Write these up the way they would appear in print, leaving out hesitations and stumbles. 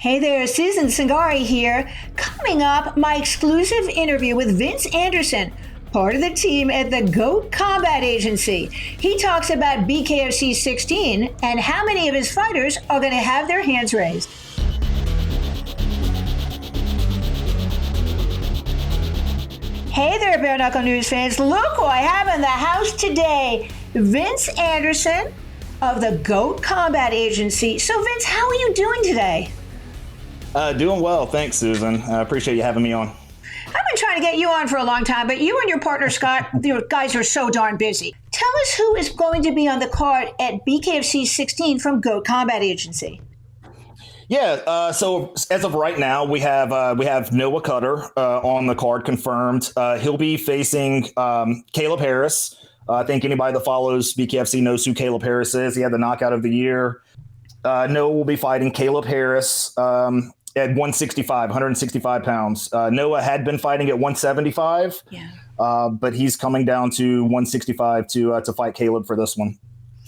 Hey there, Susan Cingari here. Coming up, my exclusive interview with Vince Anderson, part of the team at the GOAT Combat Agency. He talks about BKFC 16 and how many of his fighters are going to have their hands raised. Hey there, Bare Knuckle News fans. Look who I have in the house today. Vince Anderson of the GOAT Combat Agency. So, Vince, how are you doing today? Doing well. Thanks, Susan. I appreciate you having me on. I've been trying to get you on for a long time, but you and your partner, Scott, you guys are so darn busy. Tell us who is going to be on the card at BKFC 16 from GOAT Combat Agency. Yeah. So as of right now, we have Noah Cutter on the card confirmed. He'll be facing Caleb Harris. I think anybody that follows BKFC knows who Caleb Harris is. He had the knockout of the year. Noah will be fighting Caleb Harris at 165 pounds. Noah had been fighting at 175, but he's coming down to 165 to fight Caleb for this one.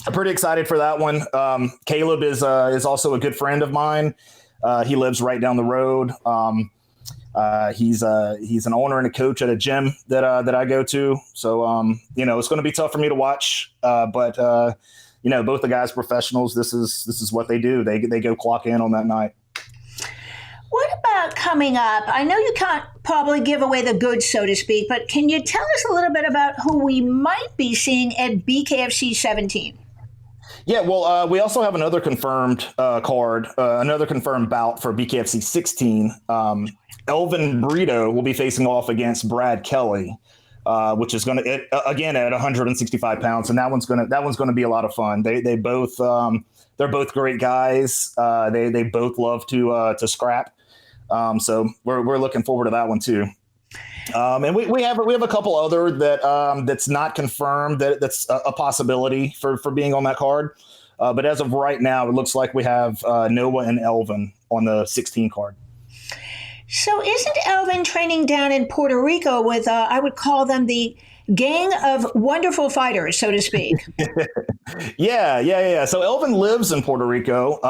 I'm pretty excited for that one. Caleb is also a good friend of mine. He lives right down the road. He's an owner and a coach at a gym that I go to. So it's going to be tough for me to watch, but both the guys professionals. This is what they do. They go clock in on that night. What about coming up? I know you can't probably give away the goods, so to speak, but can you tell us a little bit about who we might be seeing at BKFC 17? Yeah, well, we also have another confirmed card, another confirmed bout for BKFC 16. Elvin Brito will be facing off against Brad Kelly, which is going to again at 165 pounds, and that one's going to be a lot of fun. They both they're both great guys. They both love to scrap. So we're looking forward to that one too. And we have a couple other that's not confirmed that's a possibility for being on that card. But as of right now, it looks like we have Noah and Elvin on the 16 card. So isn't Elvin training down in Puerto Rico with, I would call them the gang of wonderful fighters, so to speak? Yeah. So Elvin lives in Puerto Rico.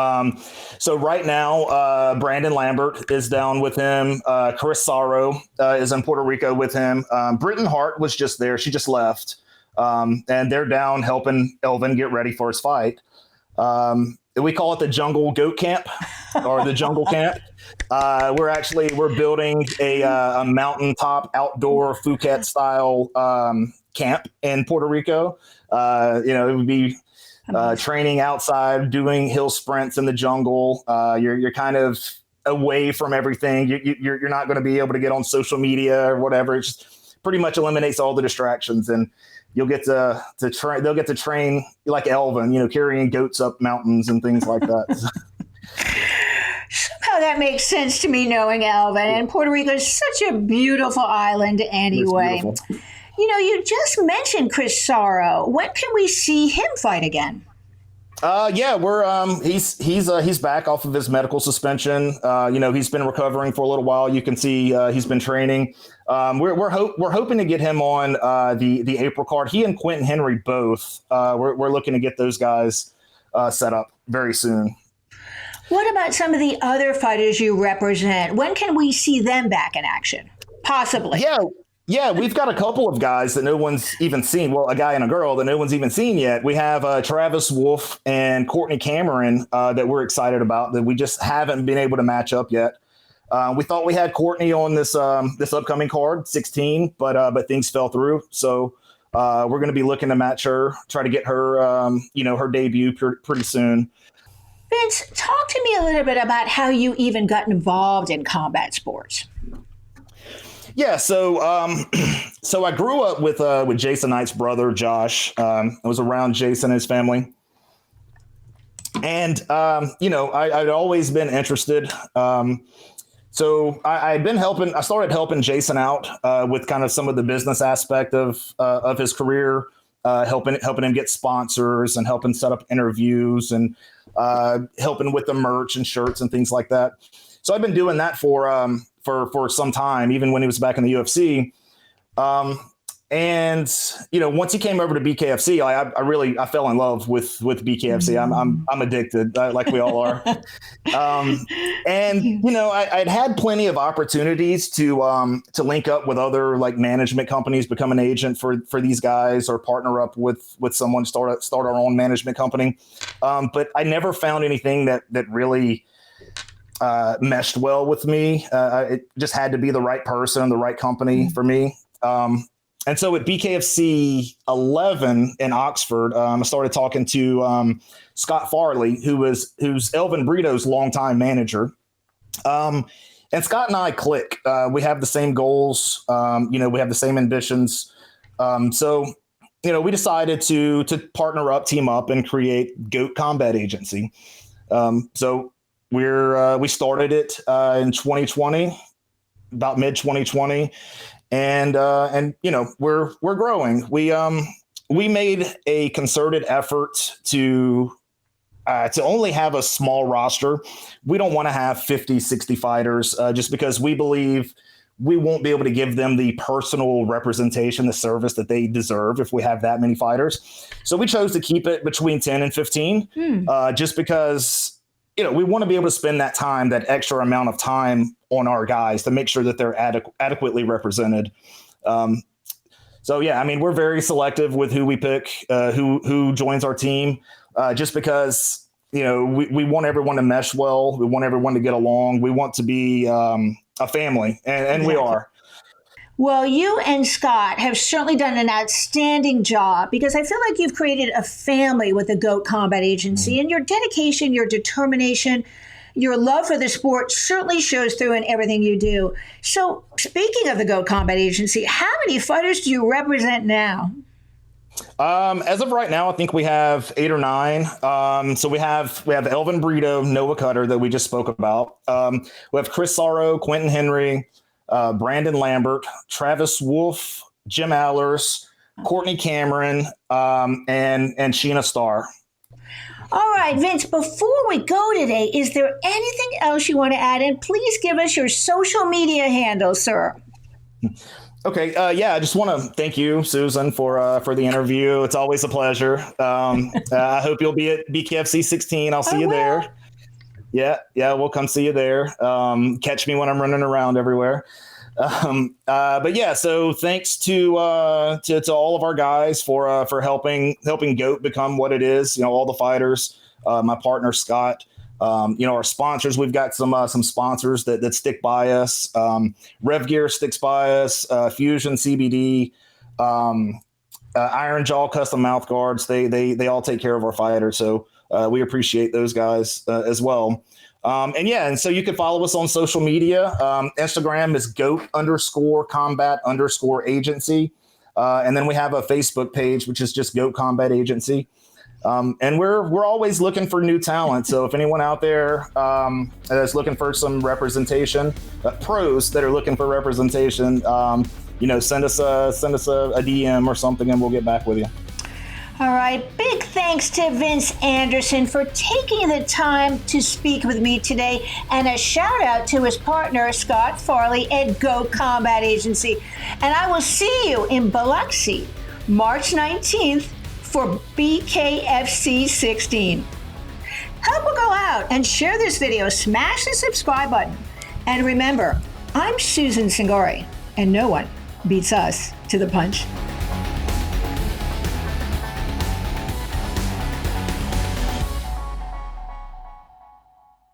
So right now, Brandon Lambert is down with him. Chris Sorrow is in Puerto Rico with him. Britton Hart was just there. She just left. And they're down helping Elvin get ready for his fight. We call it the Jungle Goat Camp or the Jungle Camp. We're building a mountaintop outdoor Phuket style camp in Puerto Rico. It would be training outside, doing hill sprints in the jungle. You're kind of away from everything. You're not going to be able to get on social media or whatever. It just pretty much eliminates all the distractions, and you'll get to train. They'll get to train like Elvin, carrying goats up mountains and things like that. Somehow that makes sense to me, knowing Elvin. And Puerto Rico is such a beautiful island anyway. You just mentioned Chris Sorrow. When can we see him fight again? He's back off of his medical suspension. He's been recovering for a little while. You can see he's been training. We're hoping to get him on the April card. He and Quentin Henry both. We're looking to get those guys set up very soon. What about some of the other fighters you represent? When can we see them back in action? Possibly. Yeah, we've got a couple of guys that no one's even seen. Well, a guy and a girl that no one's even seen yet. We have Travis Wolf and Courtney Cameron that we're excited about that we just haven't been able to match up yet. We thought we had Courtney on this upcoming card, 16, but things fell through. So we're going to be looking to match her, try to get her, her debut pretty soon. Vince, talk to me a little bit about how you even got involved in combat sports. Yeah, so I grew up with Jason Knight's brother, Josh. I was around Jason and his family. And, I'd always been interested. So I'd been I started helping Jason out with kind of some of the business aspect of his career, helping him get sponsors and helping set up interviews and helping with the merch and shirts and things like that. So I've been doing that for some time, even when he was back in the UFC. And once he came over to BKFC, I fell in love with BKFC. I'm addicted, like we all are. And I'd had plenty of opportunities to link up with other like management companies, become an agent for these guys, or partner up with someone, start our own management company. But I never found anything that really meshed well with me. It just had to be the right person, the right company for me. And so at BKFC 11 in Oxford, I started talking to Scott Farley, who's Elvin Brito's longtime manager. And Scott and I click. We have the same goals. We have the same ambitions. So we decided to partner up, team up, and create GOAT Combat Agency. So we started it in 2020, about mid 2020. And we're growing. We made a concerted effort to only have a small roster. We don't want to have 50, 60 fighters just because we believe we won't be able to give them the personal representation, the service that they deserve if we have that many fighters. So we chose to keep it between 10 and 15 just because we want to be able to spend that time, that extra amount of time on our guys to make sure that they're adequately represented. So yeah, I mean, we're very selective with who we pick, who joins our team, just because, we want everyone to mesh well. We want everyone to get along. We want to be a family, and we are. Well, you and Scott have certainly done an outstanding job, because I feel like you've created a family with the GOAT Combat Agency, and your dedication, your determination, your love for the sport certainly shows through in everything you do. So speaking of the GOAT Combat Agency, how many fighters do you represent now? As of right now, I think we have 8 or 9. So we have Elvin Brito, Nova Cutter that we just spoke about. We have Chris Sorrow, Quentin Henry, Brandon Lambert, Travis Wolf, Jim Allers, Courtney Cameron, and Sheena Starr. All right, Vince, before we go today, is there anything else you want to add? And please give us your social media handles, sir. Okay. I just want to thank you, Susan, for the interview. It's always a pleasure. I hope you'll be at BKFC 16. I'll see you there. Yeah, we'll come see you there. Catch me when I'm running around everywhere. But yeah, so thanks to all of our guys for helping GOAT become what it is. All the fighters, my partner Scott. Our sponsors. We've got some sponsors that stick by us. Rev Gear sticks by us. Fusion CBD, Iron Jaw Custom Mouth Guards. They all take care of our fighters. So we appreciate those guys as well. And so you can follow us on social media. Instagram is GOAT_combat_agency. And then we have a Facebook page, which is just GOAT Combat Agency. And we're always looking for new talent. So if anyone out there is looking for some representation, pros that are looking for representation, send us a DM or something, and we'll get back with you. All right. Big thanks to Vince Anderson for taking the time to speak with me today, and a shout out to his partner, Scott Farley at GOAT Combat Agency. And I will see you in Biloxi, March 19th for BKFC 16. Help her go out and share this video. Smash the subscribe button. And remember, I'm Susan Cingari, and no one beats us to the punch.